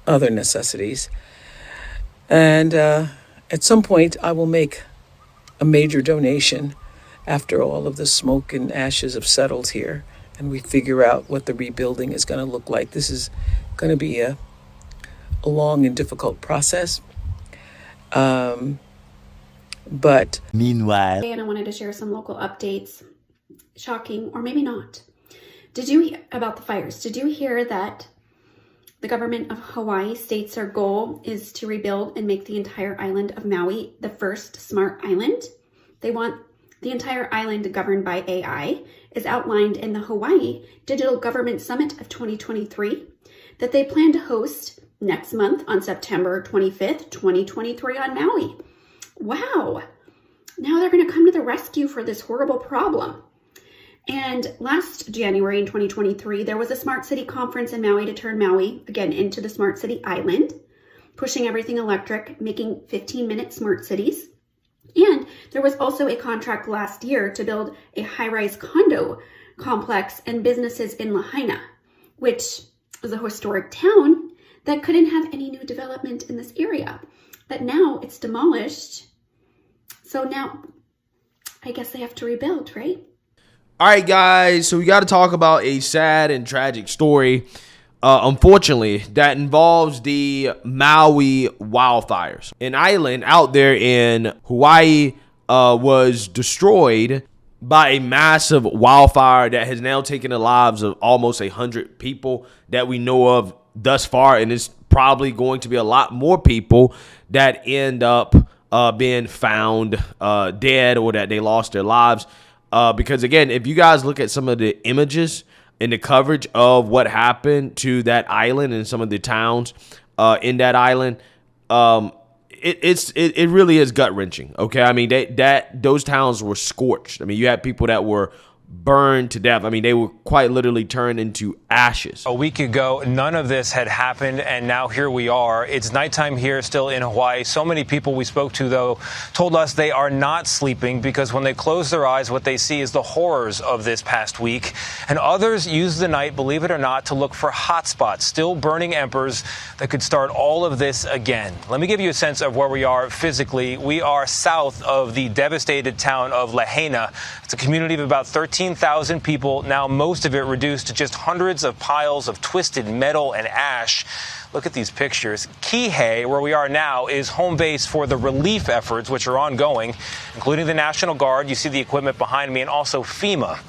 other necessities. And at some point, I will make a major donation after all of the smoke and ashes have settled here and we figure out what the rebuilding is going to look like. This is going to be a long and difficult process. But meanwhile, and I wanted to share some local updates, shocking or maybe not. About the fires? Did you hear that the government of Hawaii states their goal is to rebuild and make the entire island of Maui the first smart island? They want the entire island governed by AI, is outlined in the Hawaii Digital Government Summit of 2023 that they plan to host next month on September 25th, 2023 on Maui. Wow. Now they're going to come to the rescue for this horrible problem. And last January in 2023, there was a smart city conference in Maui to turn Maui again into the smart city island, pushing everything electric, making 15-minute smart cities. And there was also a contract last year to build a high-rise condo complex and businesses in Lahaina, which was a historic town that couldn't have any new development in this area. But now it's demolished. So now I guess they have to rebuild, right? All right, guys. So we got to talk about a sad and tragic story, unfortunately, that involves the Maui Wildfires. An island out there in Hawaii was destroyed by a massive wildfire that has now taken the lives of almost 100 people that we know of thus far, and it's probably going to be a lot more people that end up being found dead or that they lost their lives. Because, again, if you guys look at some of the images and the coverage of what happened to that island and some of the towns in that island, it really is gut-wrenching, okay? I mean, those towns were scorched. I mean, you had people that were burned to death. I mean, they were quite literally turned into ashes. A week ago, none of this had happened, and now here we are. It's nighttime here still in Hawaii. So many people we spoke to, though, told us they are not sleeping because when they close their eyes, what they see is the horrors of this past week. And others use the night, believe it or not, to look for hot spots, still burning embers that could start all of this again. Let me give you a sense of where we are physically. We are south of the devastated town of Lahaina. It's a community of about 13,000 people, now most of it reduced to just hundreds of piles of twisted metal and ash. Look at these pictures. Kihei, where we are now, is home base for the relief efforts, which are ongoing, including the National Guard. You see the equipment behind me, and also FEMA.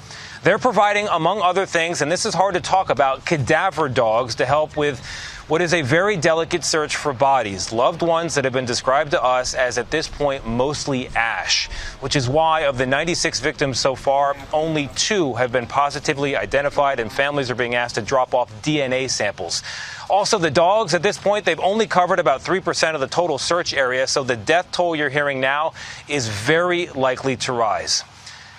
They're providing, among other things, and this is hard to talk about, cadaver dogs to help with what is a very delicate search for bodies, loved ones that have been described to us as, at this point, mostly ash, which is why of the 96 victims so far, only 2 have been positively identified, and families are being asked to drop off DNA samples. Also, the dogs, at this point, they've only covered about 3% of the total search area, so the death toll you're hearing now is very likely to rise.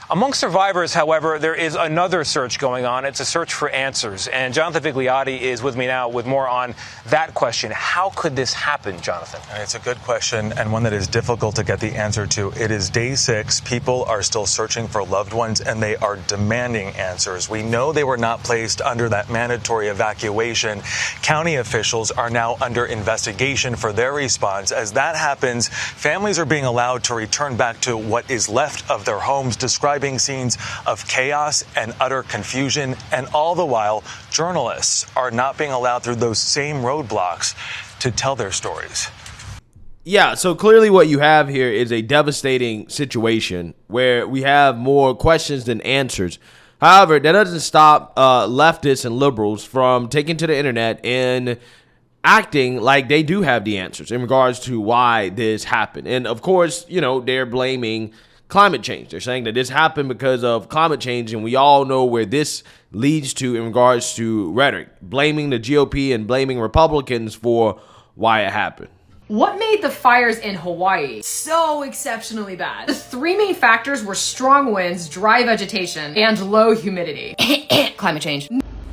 Among survivors, however, there is another search going on. It's a search for answers. And Jonathan Vigliotti is with me now with more on that question. How could this happen, Jonathan? It's a good question and one that is difficult to get the answer to. It is day 6. People are still searching for loved ones and they are demanding answers. We know they were not placed under that mandatory evacuation. County officials are now under investigation for their response. As that happens, families are being allowed to return back to what is left of their homes, describing scenes of chaos and utter confusion, and all the while, journalists are not being allowed through those same roadblocks to tell their stories. Yeah, so clearly what you have here is a devastating situation where we have more questions than answers. However, that doesn't stop leftists and liberals from taking to the internet and acting like they do have the answers in regards to why this happened. And of course, you know, they're blaming climate change. They're saying that this happened because of climate change, and we all know where this leads to in regards to rhetoric, blaming the GOP and blaming Republicans for why it happened. What made the fires in Hawaii so exceptionally bad? The 3 main factors were strong winds, dry vegetation, and low humidity. Climate change.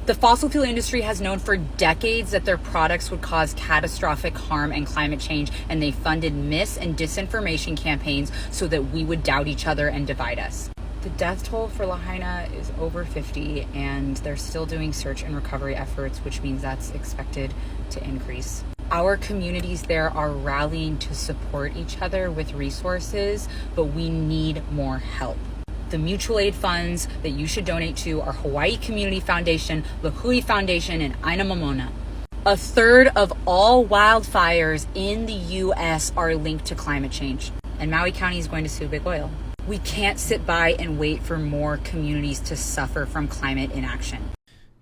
The fossil fuel industry has known for decades that their products would cause catastrophic harm and climate change, and they funded mis- and disinformation campaigns so that we would doubt each other and divide us. The death toll for Lahaina is over 50, and they're still doing search and recovery efforts, which means that's expected to increase. Our communities there are rallying to support each other with resources, but we need more help. The mutual aid funds that you should donate to are Hawaii Community Foundation, Lahui Foundation, and Aina Mamona. 1/3 of all wildfires in the U.S. are linked to climate change, and Maui County is going to sue Big Oil. We can't sit by and wait for more communities to suffer from climate inaction.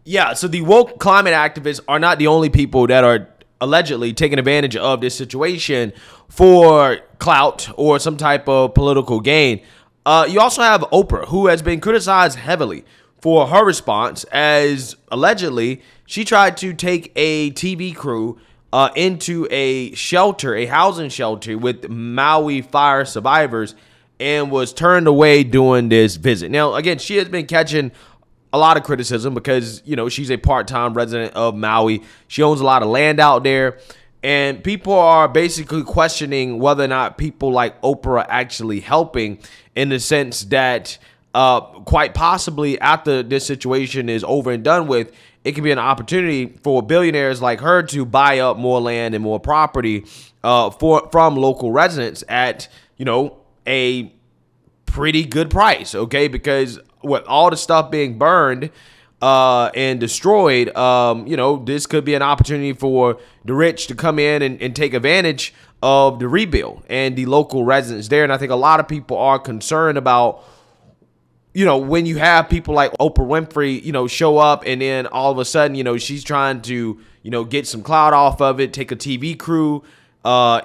Yeah, so the woke climate activists are not the only people that are allegedly taking advantage of this situation for clout or some type of political gain. You also have Oprah, who has been criticized heavily for her response, as allegedly she tried to take a TV crew into a shelter, a housing shelter with Maui fire survivors, and was turned away during this visit. Now, again, she has been catching a lot of criticism because, you know, she's a part-time resident of Maui. She owns a lot of land out there. And people are basically questioning whether or not people like Oprah are actually helping, in the sense that quite possibly after this situation is over and done with, it can be an opportunity for billionaires like her to buy up more land and more property from local residents at, you know, a pretty good price, okay? Because with all the stuff being burned and destroyed, you know, this could be an opportunity for the rich to come in and take advantage of the rebuild and the local residents there. And I think a lot of people are concerned about, you know, when you have people like Oprah Winfrey, you know, show up and then all of a sudden, you know, she's trying to, you know, get some clout off of it, take a TV crew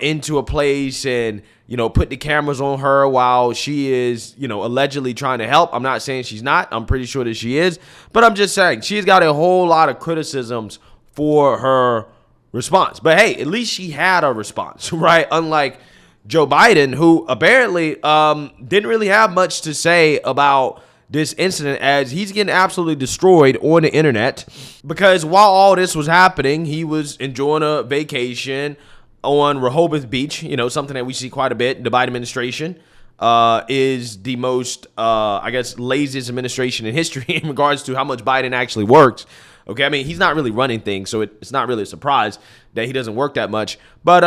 into a place and, you know, put the cameras on her while she is, you know, allegedly trying to help. I'm not saying she's not. I'm pretty sure that she is. But I'm just saying she's got a whole lot of criticisms for her response. But hey, at least she had a response, right? Unlike Joe Biden, who apparently didn't really have much to say about this incident, as he's getting absolutely destroyed on the internet, because while all this was happening, he was enjoying a vacation on Rehoboth Beach, you know, something that we see quite a bit. The Biden administration is the most, I guess, laziest administration in history in regards to how much Biden actually works. Okay, I mean, he's not really running things, so it's not really a surprise that he doesn't work that much. But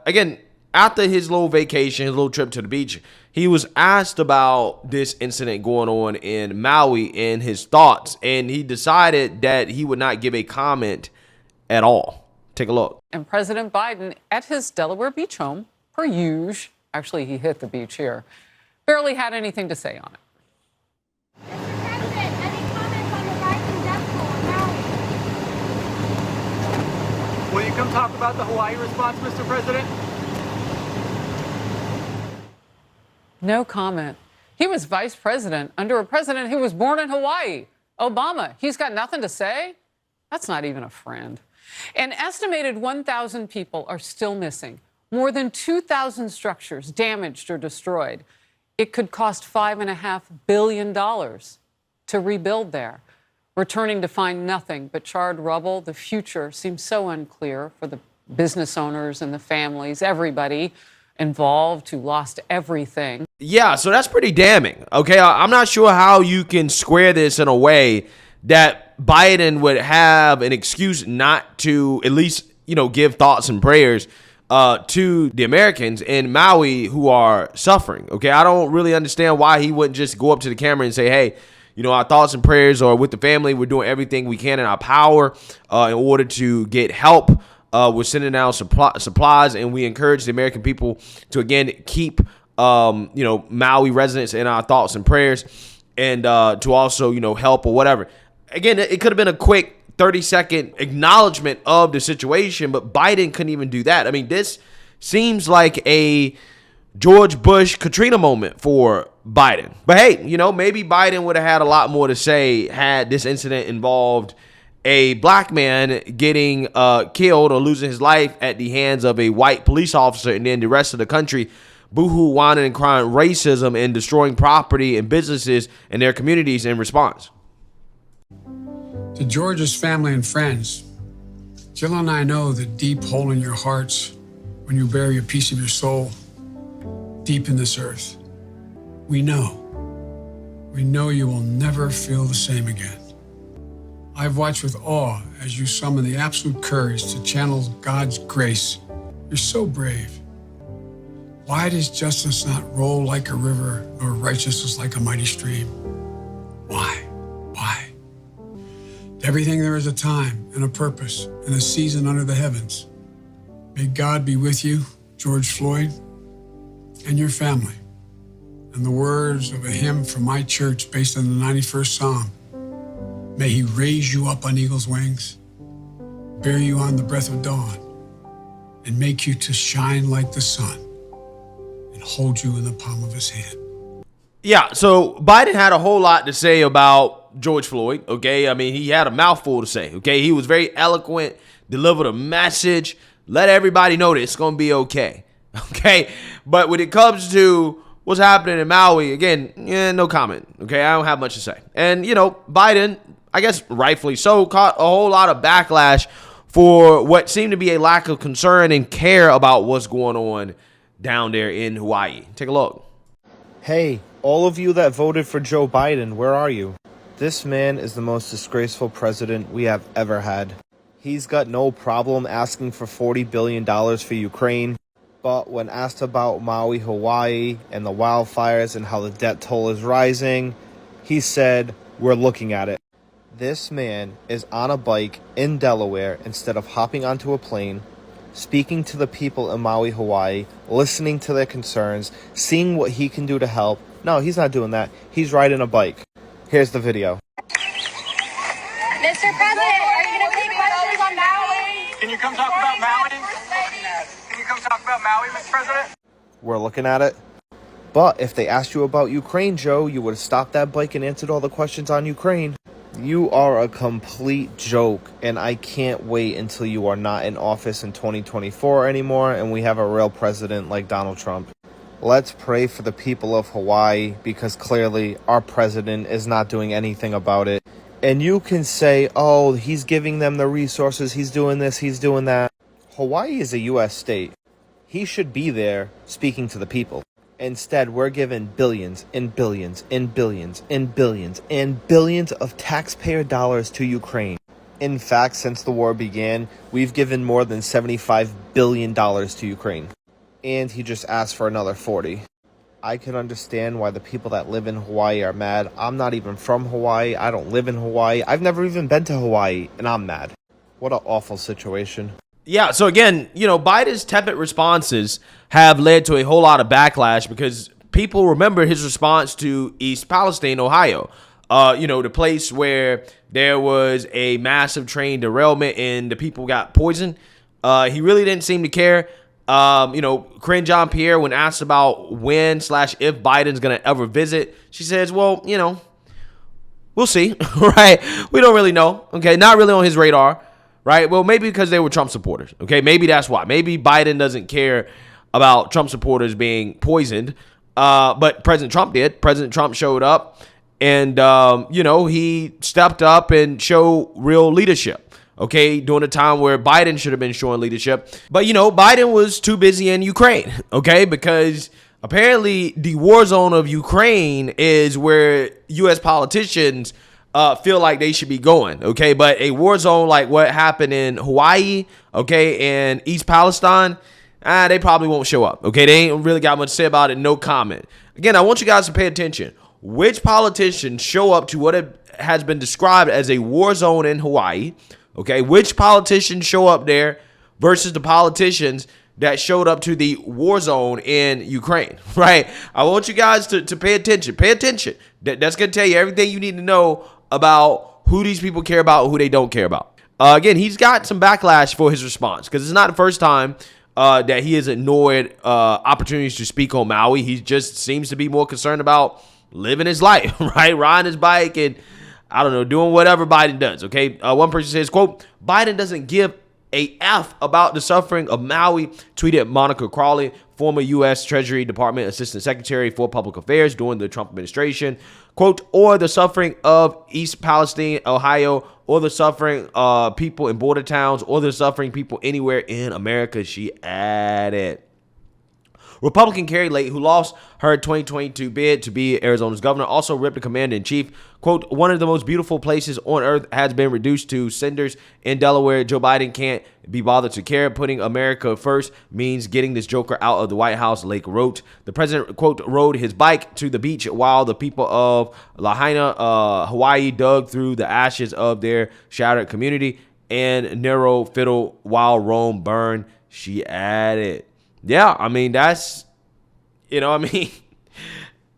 again, after his little vacation, his little trip to the beach, he was asked about this incident going on in Maui and his thoughts, and he decided that he would not give a comment at all. Take a look. And President Biden at his Delaware beach home, per usual, actually he hit the beach here, barely had anything to say on it. Mr. President, any comments on the rising death toll in Maui? Will you come talk about the Hawaii response, Mr. President? No comment. He was vice president under a president who was born in Hawaii, Obama. He's got nothing to say? That's not even a friend. An estimated 1,000 people are still missing. More than 2,000 structures damaged or destroyed. It could cost $5.5 billion to rebuild there. Returning to find nothing but charred rubble, the future seems so unclear for the business owners and the families, everybody involved who lost everything. Yeah, so that's pretty damning. Okay, I'm not sure how you can square this in a way that Biden would have an excuse not to at least, you know, give thoughts and prayers to the Americans in Maui who are suffering. Okay, I don't really understand why he wouldn't just go up to the camera and say, hey, you know, our thoughts and prayers are with the family. We're doing everything we can in our power in order to get help. We're sending out supplies, and we encourage the American people to, again, keep, you know, Maui residents in our thoughts and prayers, and to also, you know, help or whatever. Again, it could have been a quick 30-second acknowledgement of the situation, but Biden couldn't even do that. I mean, this seems like a George Bush Katrina moment for Biden. But hey, you know, maybe Biden would have had a lot more to say had this incident involved a black man getting killed or losing his life at the hands of a white police officer, and then the rest of the country boohoo, whining, and crying racism and destroying property and businesses in their communities in response. To George's family and friends, Jill and I know the deep hole in your hearts when you bury a piece of your soul deep in this earth. We know you will never feel the same again. I've watched with awe as you summon the absolute courage to channel God's grace. You're so brave. Why does justice not roll like a river, nor righteousness like a mighty stream? Why? Why? To everything there is a time and a purpose and a season under the heavens. May God be with you, George Floyd, and your family. And the words of a hymn from my church based on the 91st Psalm. May he raise you up on eagle's wings, bear you on the breath of dawn, and make you to shine like the sun, and hold you in the palm of his hand. Yeah, so Biden had a whole lot to say about George Floyd, okay? I mean, he had a mouthful to say, okay? He was very eloquent, delivered a message, let everybody know that it's going to be okay, okay? But when it comes to what's happening in Maui, again, no comment, okay? I don't have much to say. And, Biden, I guess rightfully so, caught a whole lot of backlash for what seemed to be a lack of concern and care about what's going on down there in Hawaii. Take a look. Hey, all of you that voted for Joe Biden, where are you? This man is the most disgraceful president we have ever had. He's got no problem asking for $40 billion for Ukraine, but when asked about Maui, Hawaii, and the wildfires and how the debt toll is rising, he said, "We're looking at it." This man is on a bike in Delaware instead of hopping onto a plane, speaking to the people in Maui, Hawaii, listening to their concerns, seeing what he can do to help. No, he's not doing that. He's riding a bike. Here's the video. Mr. President, are you going to take questions on Maui? Can you come talk about Maui? Can you come talk about Maui, Mr. President? We're looking at it. But if they asked you about Ukraine, Joe, you would have stopped that bike and answered all the questions on Ukraine. You are a complete joke, and I can't wait until you are not in office in 2024 anymore and we have a real president like Donald Trump. Let's pray for the people of Hawaii, because clearly our president is not doing anything about it. And you can say, oh, he's giving them the resources, he's doing this, he's doing that. Hawaii is a U.S. state. He should be there speaking to the people. Instead, we're given billions and billions and billions and billions and billions of taxpayer dollars to Ukraine. In fact, since the war began, we've given more than $75 billion to Ukraine. And he just asked for another 40. I can understand why the people that live in Hawaii are mad. I'm not even from Hawaii. I don't live in Hawaii. I've never even been to Hawaii, and I'm mad. What an awful situation. Yeah, so again, Biden's tepid responses have led to a whole lot of backlash because people remember his response to East Palestine, Ohio. The place where there was a massive train derailment and the people got poisoned. He really didn't seem to care. Karine Jean-Pierre, when asked about when/if Biden's going to ever visit, she says, well, we'll see, right? We don't really know. Okay, not really on his radar. Right. Well, maybe because they were Trump supporters. OK, maybe that's why. Maybe Biden doesn't care about Trump supporters being poisoned. But President Trump did. President Trump showed up and, he stepped up and showed real leadership. OK, during a time where Biden should have been showing leadership. But, Biden was too busy in Ukraine. OK, because apparently the war zone of Ukraine is where U.S. politicians feel like they should be going, okay? But a war zone like what happened in Hawaii, okay, and East Palestine, they probably won't show up, okay? They ain't really got much to say about it, no comment. Again, I want you guys to pay attention. Which politicians show up to what has been described as a war zone in Hawaii, okay? Which politicians show up there versus the politicians that showed up to the war zone in Ukraine, right? I want you guys to pay attention. Pay attention. That's going to tell you everything you need to know about who these people care about and who they don't care about. Again, he's got some backlash for his response because it's not the first time that he has ignored opportunities to speak on Maui. He just seems to be more concerned about living his life, right? Riding his bike and, doing whatever Biden does, okay? One person says, quote, Biden doesn't give a F about the suffering of Maui, tweeted Monica Crawley, former U.S. Treasury Department Assistant Secretary for Public Affairs during the Trump administration. Quote, or the suffering of East Palestine, Ohio, or the suffering people in border towns, or the suffering people anywhere in America, she added. Republican Carrie Lake, who lost her 2022 bid to be Arizona's governor, also ripped the commander-in-chief. Quote, one of the most beautiful places on earth has been reduced to cinders in Delaware. Joe Biden can't be bothered to care. Putting America first means getting this joker out of the White House, Lake wrote. The president, quote, rode his bike to the beach while the people of Lahaina, Hawaii, dug through the ashes of their shattered community and narrow fiddle while Rome burned, she added. Yeah, I mean, that's, you know, I mean,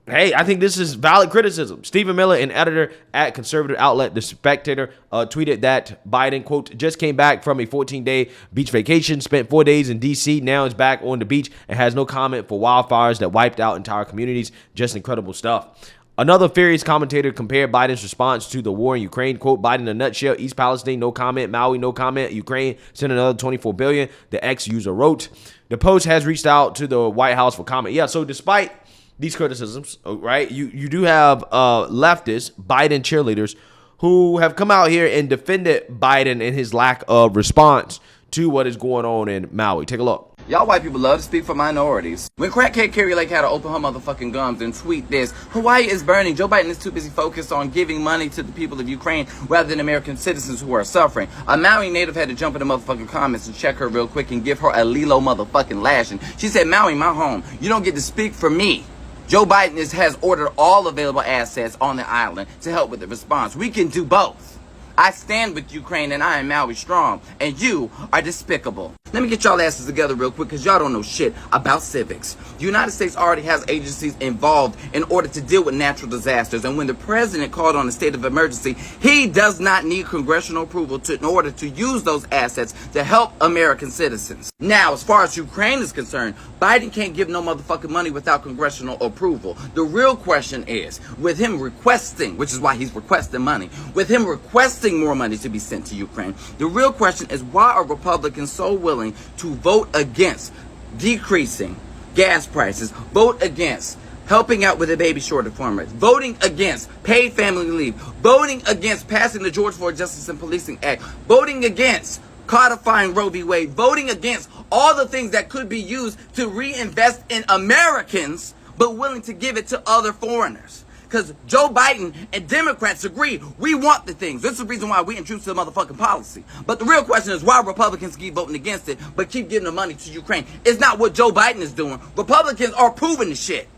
hey, I think this is valid criticism. Stephen Miller, an editor at conservative outlet The Spectator, tweeted that Biden, quote, just came back from a 14-day beach vacation, spent 4 days in D.C., now is back on the beach and has no comment for wildfires that wiped out entire communities. Just incredible stuff. Another furious commentator compared Biden's response to the war in Ukraine. Quote, Biden in a nutshell, East Palestine, no comment. Maui, no comment. Ukraine, send another $24 billion. The ex-user wrote. The Post has reached out to the White House for comment. Yeah, so despite these criticisms, right, you do have leftist Biden cheerleaders who have come out here and defended Biden and his lack of response to what is going on in Maui. Take a look. Y'all white people love to speak for minorities. When crackhead Carrie Lake had to open her motherfucking gums and tweet this, Hawaii is burning. Joe Biden is too busy focused on giving money to the people of Ukraine rather than American citizens who are suffering. A Maui native had to jump in the motherfucking comments and check her real quick and give her a Lilo motherfucking lashing. She said, Maui, my home. You don't get to speak for me. Joe Biden has ordered all available assets on the island to help with the response. We can do both. I stand with Ukraine and I am Maui strong, and you are despicable. Let me get y'all asses together real quick because y'all don't know shit about civics. The United States already has agencies involved in order to deal with natural disasters, and when the president called on a state of emergency, he does not need congressional approval in order to use those assets to help American citizens. Now, as far as Ukraine is concerned, Biden can't give no motherfucking money without congressional approval. The real question is, with him requesting, which is why he's requesting money, with him requesting more money to be sent to Ukraine, the real question is, why are Republicans so willing to vote against decreasing gas prices, vote against helping out with the baby shortage farmers, voting against paid family leave, voting against passing the George Floyd Justice and Policing Act, voting against codifying Roe v. Wade, voting against all the things that could be used to reinvest in Americans, but willing to give it to other foreigners. Because Joe Biden and Democrats agree we want the things. This is the reason why we introduced the motherfucking policy. But the real question is why Republicans keep voting against it, but keep giving the money to Ukraine. It's not what Joe Biden is doing. Republicans are proving the shit.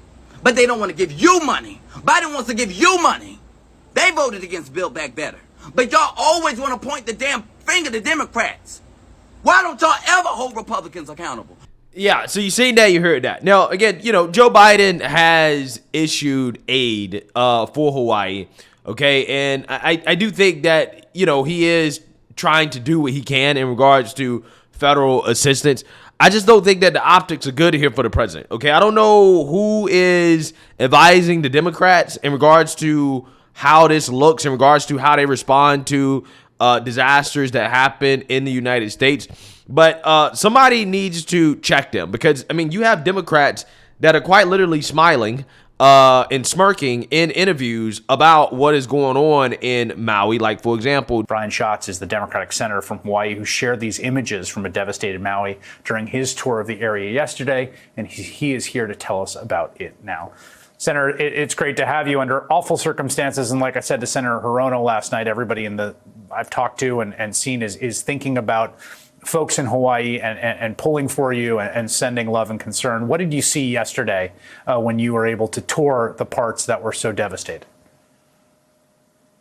But they don't want to give you money. Biden wants to give you money. They voted against Build Back Better. But y'all always want to point the damn finger to Democrats. Why don't y'all ever hold Republicans accountable? Yeah, so you seen that, you heard that. Now, again, you know, Joe Biden has issued aid for Hawaii, okay? And I do think that, you know, he is trying to do what he can in regards to federal assistance. I just don't think that the optics are good here for the president, okay? I don't know who is advising the Democrats in regards to how this looks, in regards to how they respond to disasters that happen in the United States. But somebody needs to check them because, I mean, you have Democrats that are quite literally smiling and smirking in interviews about what is going on in Maui. Like, for example, Brian Schatz is the Democratic senator from Hawaii who shared these images from a devastated Maui during his tour of the area yesterday, and he is here to tell us about it now. Senator, it's great to have you under awful circumstances. And like I said to Senator Hirono last night, everybody I've talked to and seen is thinking about folks in Hawaii and pulling for you and sending love and concern. What did you see yesterday when you were able to tour the parts that were so devastated?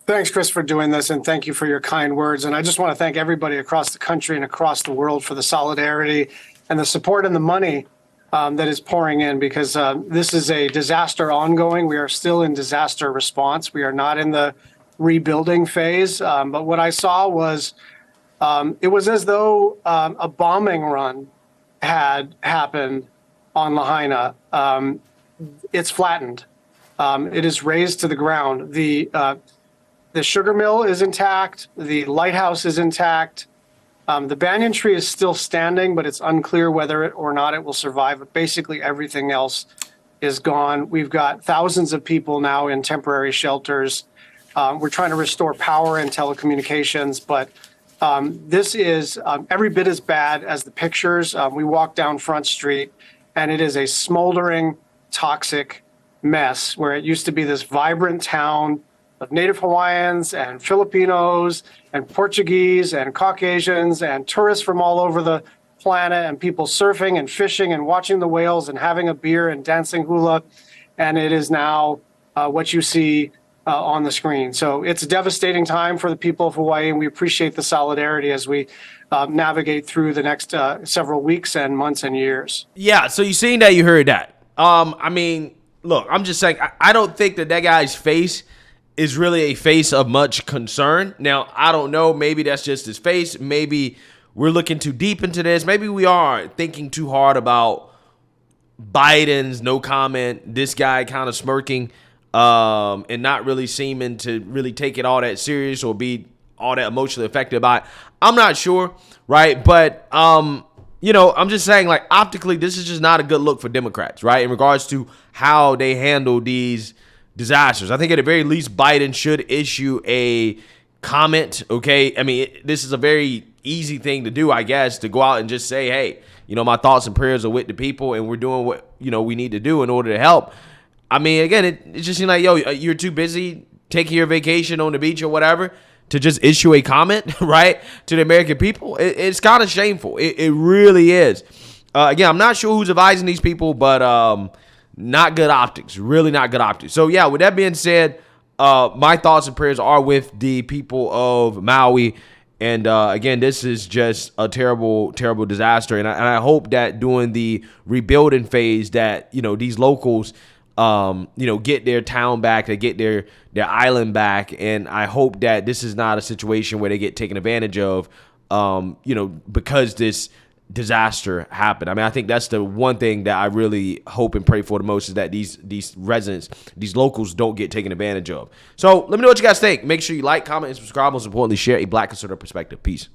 Thanks, Chris, for doing this, and thank you for your kind words. And I just want to thank everybody across the country and across the world for the solidarity and the support and the money that is pouring in, because this is a disaster ongoing. We are still in disaster response. We are not in the rebuilding phase. But what I saw was it was as though a bombing run had happened on Lahaina. It's flattened. It is razed to the ground. The sugar mill is intact. The lighthouse is intact. The banyan tree is still standing, but it's unclear whether it or not it will survive. But basically everything else is gone. We've got thousands of people now in temporary shelters. We're trying to restore power and telecommunications, but this is every bit as bad as the pictures. We walked down Front Street, and it is a smoldering, toxic mess where it used to be this vibrant town of Native Hawaiians and Filipinos and Portuguese and Caucasians and tourists from all over the planet and people surfing and fishing and watching the whales and having a beer and dancing hula. And it is now what you see on the screen. So it's a devastating time for the people of Hawaii, and we appreciate the solidarity as we navigate through the next several weeks and months and years. Yeah, so you seen that, you heard that. I mean, look, I'm just saying, I don't think that guy's face is really a face of much concern. Now, I don't know, maybe that's just his face. Maybe we're looking too deep into this. Maybe we are thinking too hard about Biden's no comment, this guy kind of smirking, and not really seeming to really take it all that serious or be all that emotionally affected by it. I'm not sure, right? But, you know, I'm just saying, like, optically, this is just not a good look for Democrats, right? In regards to how they handle these disasters. I think at the very least, Biden should issue a comment, okay? I mean, this is a very easy thing to do, I guess, to go out and just say, hey, you know, my thoughts and prayers are with the people, and we're doing what, you know, we need to do in order to help. I mean, again, it just seems like, yo, you're too busy taking your vacation on the beach or whatever to just issue a comment, right, to the American people. It's kind of shameful. It really is. Again, I'm not sure who's advising these people, but not good optics. Really not good optics. So, yeah, with that being said, my thoughts and prayers are with the people of Maui. And, again, this is just a terrible, terrible disaster. And I hope that during the rebuilding phase that, you know, these locals, you know, get their town back, they get their island back. And I hope that this is not a situation where they get taken advantage of, you know, because this disaster happened. I mean, I think that's the one thing that I really hope and pray for the most, is that these residents, these locals, don't get taken advantage of. So let me know what you guys think. Make sure you like, comment, and subscribe. Most importantly, share a Black conservative perspective. Peace.